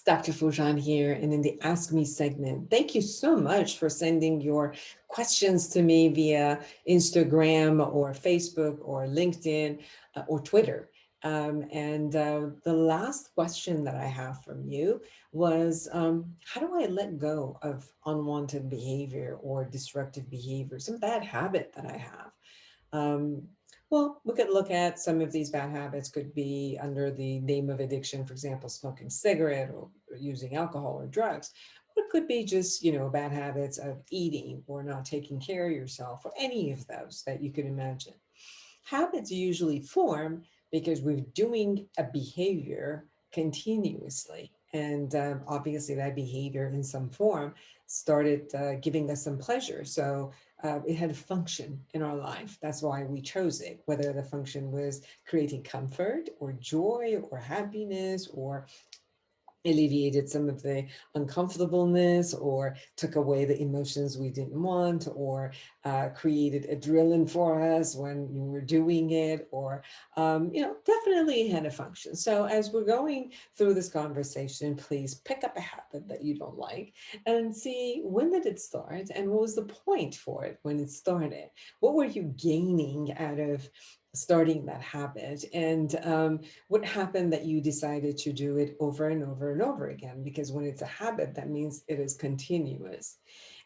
Dr. Foojan here, and in the Ask Me segment, thank you so much for sending your questions to me via Instagram or Facebook or LinkedIn or Twitter. And the last question that I have from you was, how do I let go of unwanted behavior or disruptive behavior, some bad habit that I have? Um, well, we could look at some of these bad habits could be under the name of addiction, for example, smoking cigarette or using alcohol or drugs. Or it could be just, bad habits of eating or not taking care of yourself or any of those that you could imagine. Habits usually form because we're doing a behavior continuously. And obviously, that behavior in some form started giving us some pleasure. So it had a function in our life. That's why we chose it, whether the function was creating comfort or joy or happiness or alleviated some of the uncomfortableness or took away the emotions we didn't want or created adrenaline for us when we were doing it or definitely had a function. So as we're going through this conversation, please pick up a habit that you don't like and see, when did it start and what was the point for it when it started? What were you gaining out of starting that habit? And what happened that you decided to do it over and over and over again? Because when it's a habit, that means it is continuous.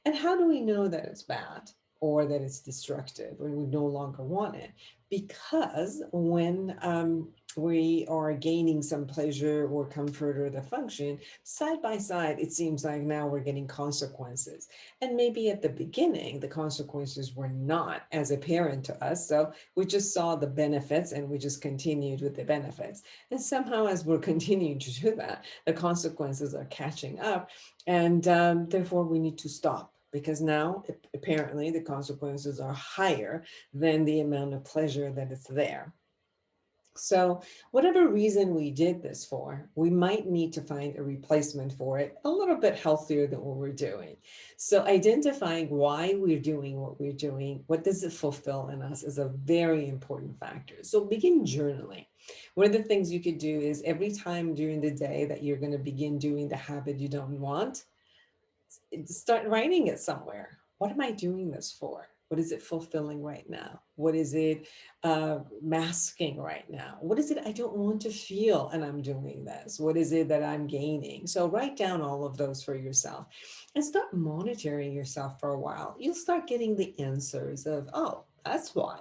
And how do we know that it's bad or that it's destructive when we no longer want it? Because when we are gaining some pleasure or comfort or the function, side by side, it seems like now we're getting consequences. And maybe at the beginning, the consequences were not as apparent to us. So we just saw the benefits and we just continued with the benefits. And somehow, as we're continuing to do that, the consequences are catching up. And therefore, we need to stop because now apparently the consequences are higher than the amount of pleasure that is there. So, whatever reason we did this for, we might need to find a replacement for it a little bit healthier than what we're doing. So, identifying why we're doing what we're doing, what does it fulfill in us, is a very important factor. So, begin journaling. One of the things you could do is every time during the day that you're going to begin doing the habit you don't want, start writing it somewhere. What am I doing this for? What is it fulfilling right now? What is it masking right now? What is it I don't want to feel and I'm doing this? What is it that I'm gaining? So write down all of those for yourself and start monitoring yourself for a while. You'll start getting the answers of, oh, that's why.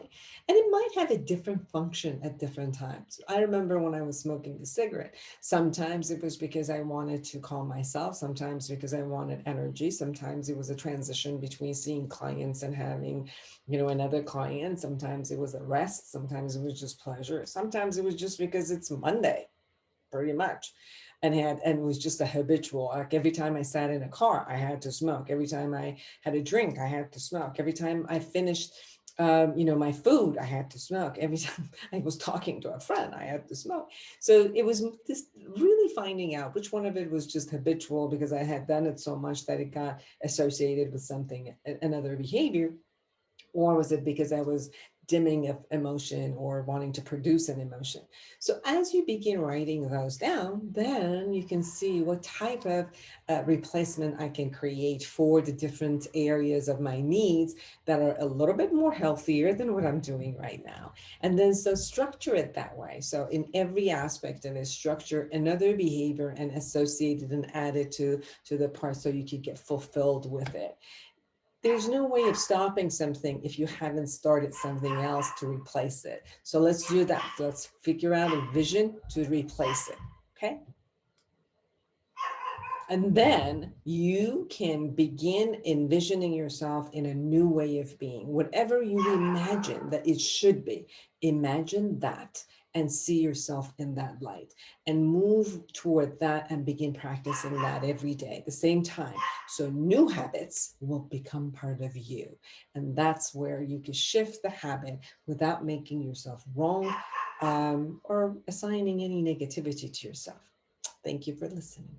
And it might have a different function at different times. I remember when I was smoking the cigarette, sometimes it was because I wanted to calm myself, sometimes because I wanted energy, sometimes it was a transition between seeing clients and having, another client, sometimes it was a rest, sometimes it was just pleasure, sometimes it was just because it's Monday, pretty much. And it was just a habitual, like every time I sat in a car, I had to smoke. Every time I had a drink, I had to smoke. Every time I finished my food, I had to smoke. Every time I was talking to a friend, I had to smoke. So it was this really finding out which one of it was just habitual because I had done it so much that it got associated with something, another behavior, or was it because I was dimming of emotion or wanting to produce an emotion? So as you begin writing those down, then you can see what type of replacement I can create for the different areas of my needs that are a little bit more healthier than what I'm doing right now. And then so structure it that way. So in every aspect of it, structure another behavior and associate it and add it to the part so you could get fulfilled with it. There's no way of stopping something if you haven't started something else to replace it. So let's do that. Let's figure out a vision to replace it. Okay. And then you can begin envisioning yourself in a new way of being. Whatever you imagine that it should be, imagine that and see yourself in that light and move toward that and begin practicing that every day at the same time. So new habits will become part of you. And that's where you can shift the habit without making yourself wrong or assigning any negativity to yourself. Thank you for listening.